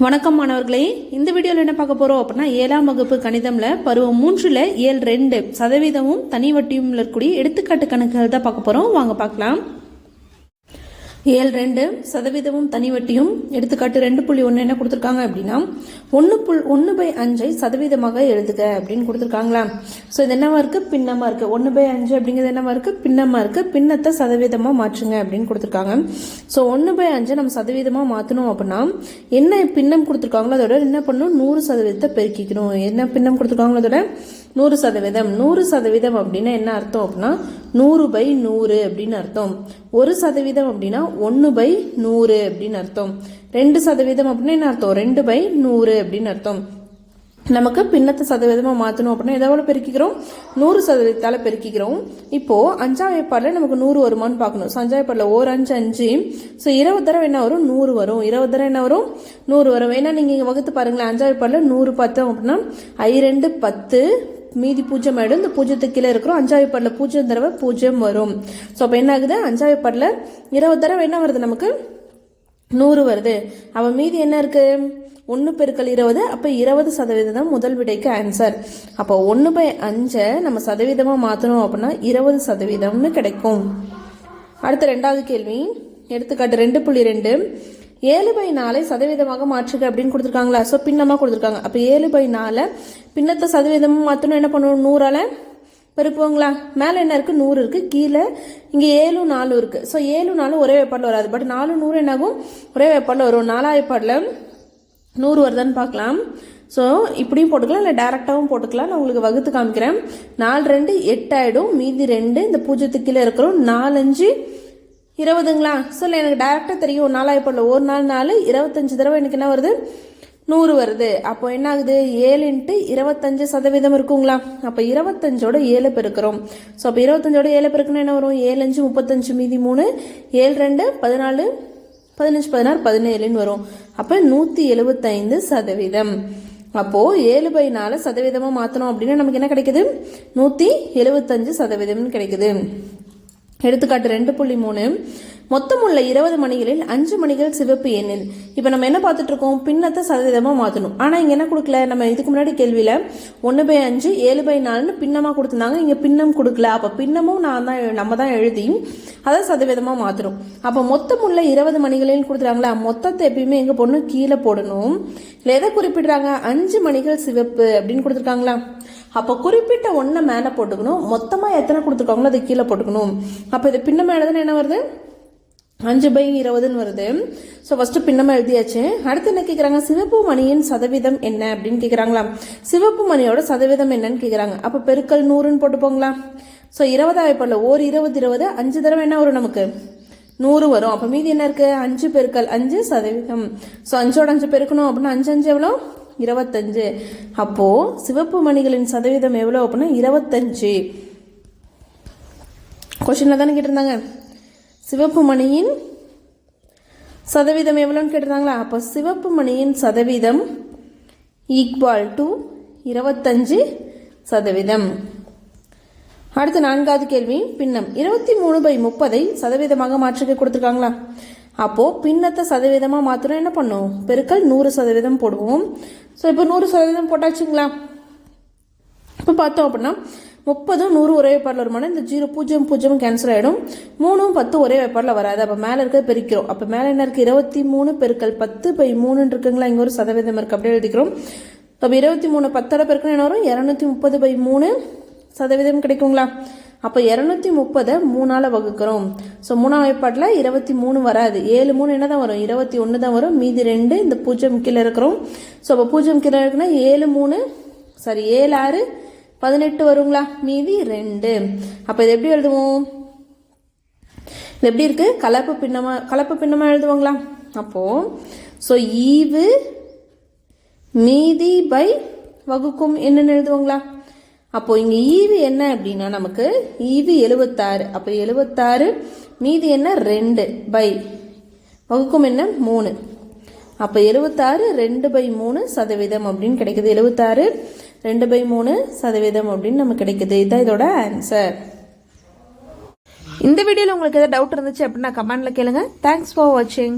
வணக்கம் மாணவர்களே, இந்த வீடியோவில் என்ன பார்க்க போகிறோம் அப்படின்னா 7ஆம் வகுப்பு கணிதமில் பருவம் 3ல் இயல் 2 சதவீதமும் தனி வட்டியும் இருக்கக்கூடிய எடுத்துக்காட்டு கணக்குகள் தான் பார்க்க போகிறோம். வாங்க பார்க்கலாம். இயல் 2 சதவீதமும் தனி வட்டியும் எடுத்துக்காட்டு 2.1 என்ன கொடுத்துருக்காங்க அப்படின்னா 1/5 சதவீதமாக எழுதுக அப்படின்னு கொடுத்துருக்காங்களா. ஸோ இது என்னவா இருக்குது, பின்னமாக இருக்குது. 1/5 அப்படிங்கிறது என்னவா இருக்குது, பின்னமாக இருக்குது. பின்னத்தை சதவீதமாக மாற்றுங்க அப்படின்னு கொடுத்துருக்காங்க. ஸோ 1/5 நம்ம சதவீதமாக மாற்றணும் அப்படின்னா என்ன பின்னம் கொடுத்துருக்காங்களோ அதோட என்ன பண்ணணும், 100% பெருக்கிக்கணும். என்ன பின்னம் கொடுத்துருக்காங்களோ அதோட 100%. 100% அப்படின்னா என்ன அர்த்தம் அப்படின்னா 100/100 அப்படின்னு அர்த்தம். 1% அப்படின்னா 1/100 அப்படின்னு அர்த்தம். 2% அப்படின்னா என்ன அர்த்தம், 2/100 அப்படின்னு அர்த்தம். நமக்கு பின்னத்தை சதவீதமாக மாற்றணும் அப்படின்னா எவ்வளோ பெருக்கிக்கிறோம், 100%ஆல் பெருக்கிக்கிறோம். இப்போது 5ஆம் ஏற்பாடில் நமக்கு 100 வருமானு பார்க்கணும். ஸோ 5ஆம் ஏற்பாடில் 5 5. ஸோ 20 தடவை என்ன வரும், 100 வரும். 20 தடவை என்ன வரும், 100 வரும். ஏன்னா நீங்கள் இங்கே வகுத்து பாருங்களேன், 5ஆம் ஏற்பாடில் 100 பார்த்தோம் அப்படின்னா 2 10 மீதி 0 ஆகிடும். இந்த 0க்கு கீழே இருக்கிறோம். 5ஆம் ஏற்பாடில் 0 தடவை 0 வரும். ஸோ அப்போ என்ன ஆகுது, 5ஆம் ஏற்பாடில் 20 தடவை என்ன வருது, நமக்கு 100 வருது. அப்போ மீதி என்ன இருக்குது, 1 × 20. அப்போ 20% தான் முதல் விடைக்கு ஆன்சர். அப்போ 1/5 நம்ம சதவீதமாக மாற்றணும் அப்படின்னா 20% கிடைக்கும். அடுத்த 2வது கேள்வி, எடுத்துக்காட்டு 2.2 7/4 சதவீதமாக மாற்றுக அப்படின்னு கொடுத்துருக்காங்களா. ஸோ பின்னமாக கொடுத்துருக்காங்க. அப்போ 7/4 பின்னத்தை சதவீதமாக மாற்றணும் என்ன பண்ணணும், 100ஆல் பெருக்குவாங்களா. மேலே என்ன இருக்குது, 100 இருக்குது. கீழே இங்கே 7 4 இருக்குது. ஸோ 7 4 ஒரே வேப்பாடில் வராது. பட் 4 100 என்னாகும், ஒரே வேப்பாடில் வரும். 4ஆம் வேப்பாடில் 100 வருதான்னு பார்க்கலாம். ஸோ இப்படியும் போட்டுக்கலாம், இல்லை டேரெக்டாகவும் போட்டுக்கலாம். நான் உங்களுக்கு வகுத்து காமிக்கிறேன். 4 2 8 ஆகிடும். மீதி 2 இந்த 0க்கு கீழே இருக்கிறோம். 4 5 20ங்களா. ஸோ இல்லை எனக்கு டேரெக்டாக தெரியும். 4ஆம் ஏற்பாடில் 1 4 4 25 தடவை எனக்கு என்ன வருது, 100 வருது. அப்போ என்ன ஆகுது, 7 × 25% இருக்குங்களா. அப்போ 25ஓட 7 பெருக்கிறோம். ஸோ அப்போ 25ஓட 7 பெருக்கணும் என்ன வரும், 7 5 35 மீதி 3 7 2 14 15 16 17ன்னு வரும். அப்போ 175%. அப்போது 7/4 சதவீதமாக மாற்றணும் அப்படின்னா நமக்கு என்ன கிடைக்குது, 175% கிடைக்குது. எடுத்துக்காட்டு 2.3 மொத்தம் உள்ள 20 மணிகளில் 5 மணிகள் சிவப்பு எண்ணில். இப்போ நம்ம என்ன பார்த்துட்டு இருக்கோம், பின்னத்தை சதவீதமாக மாற்றணும். ஆனால் இங்கே என்ன கொடுக்கல, நம்ம இதுக்கு முன்னாடி கேள்வியில் 1/5 7/4ன்னு பின்னமாக கொடுத்துருந்தாங்க. இங்கே பின்னம் கொடுக்கல. அப்போ பின்னமும் நம்ம தான் எழுதி அதை சதவீதமாக மாற்றணும். அப்போ மொத்தம் உள்ள 20 மணிகளில் கொடுத்துறாங்களா, மொத்தத்தை எப்பயுமே எங்கே போடணும், கீழே போடணும். இல்லை எதை குறிப்பிடுறாங்க, 5 மணிகள் சிவப்பு அப்படின்னு கொடுத்துருக்காங்களா. அப்போ குறிப்பிட்ட ஒன்றை மேலே போட்டுக்கணும், மொத்தமாக எத்தனை கொடுத்துருக்காங்களோ அதை கீழே போட்டுக்கணும். அப்போ இது பின்னமாக எழுதுனா என்ன வருது, 5/20ன்னு வருது. ஸோ ஃபஸ்ட்டு பின்னமாக எழுதியாச்சு. அடுத்து என்ன கேட்குறாங்க, சிவப்பு மணியின் சதவீதம் என்ன அப்படின்னு கேட்குறாங்களா. சிவப்பு மணியோட சதவீதம் என்னன்னு கேட்குறாங்க. அப்போ பெருக்கல் 100ன்னு போட்டுப்போங்களா. ஸோ 20ஆம் ஏற்பாடில் 20 5 தடவை என்ன வரும், நமக்கு 100 வரும். அப்போ மீதி என்ன இருக்குது, 5 × 5%. ஸோ 5ஓட 5 பெருக்கணும் அப்படின்னா 5 5 எவ்வளோ, 25. அப்போது சிவப்பு மணிகளின் சதவீதம் எவ்வளோ அப்படின்னா 25. கொஸ்டினில் தானே கேட்டிருந்தாங்க, சிவப்பு மணியின் சதவீதம் எவ்வளோன்னு கேட்டிருந்தாங்களா. அப்போ சிவப்பு மணியின் சதவீதம் = 25%. அடுத்து 4வது கேள்வி, பின்னம் 23/30 சதவீதமாக மாற்றுக கொடுத்துருக்காங்களா. அப்போது பின்னத்தை சதவீதமாக மாற்றணும் என்ன பண்ணும், பெருக்கல் 100% போடுவோம். ஸோ இப்போ 100% போட்டாச்சுங்களா. இப்போ பார்த்தோம் அப்படின்னா 30 100 ஒரே வேப்பாடில் வருமானம். இந்த 0 0 0 கேன்சல் ஆகிடும். 3 10 ஒரே வேப்பாடில் வராது. அப்போ மேலே இருக்கிறது பெருக்கிறோம். அப்போ மேலே என்ன இருக்குது, 23 × 10/3 இருக்குங்களா. இங்கே ஒரு சதவீதம் இருக்குது, அப்படியே எழுதிக்கிறோம். அப்போ 23 10ஓட பெருக்கணும் என்ன வரும், 230/3% கிடைக்குங்களா. அப்போ 230 3ஆல் வகுக்கிறோம். ஸோ 3ஆம் வேப்பாடில் 23 வராது. 7 3 என்ன தான் வரும், 21 தான் வரும். மீதி 2 இந்த 0 கீழே இருக்கிறோம். ஸோ அப்போ 0 கீழே இருக்குன்னா 7 6 18 வருங்களா. மீதி 2. அப்போ இது எப்படி எழுதுவோம், இது எப்படி இருக்குது, கலப்பு பின்னமாக எழுதுவாங்களா. அப்போது ஸோ ஈவு மீதி பை வகுக்கும் என்னன்னு எழுதுவாங்களா. அப்போது இங்கே ஈவு என்ன அப்படின்னா நமக்கு ஈவு 76. அப்போ 76 மீதி என்ன 2 பை வகுக்கும் என்ன 3. அப்போ 76 2/3% அப்படின்னு கிடைக்குது. 76 2/3% அப்படின்னு நமக்கு கிடைக்குது. இதுதான் இதோட ஆன்சர். இந்த வீடியோவில் உங்களுக்கு ஏதாவது டவுட் இருந்துச்சு அப்படின்னா கமெண்ட்ல கேளுங்க. தேங்க்ஸ் ஃபார் வாட்சிங்.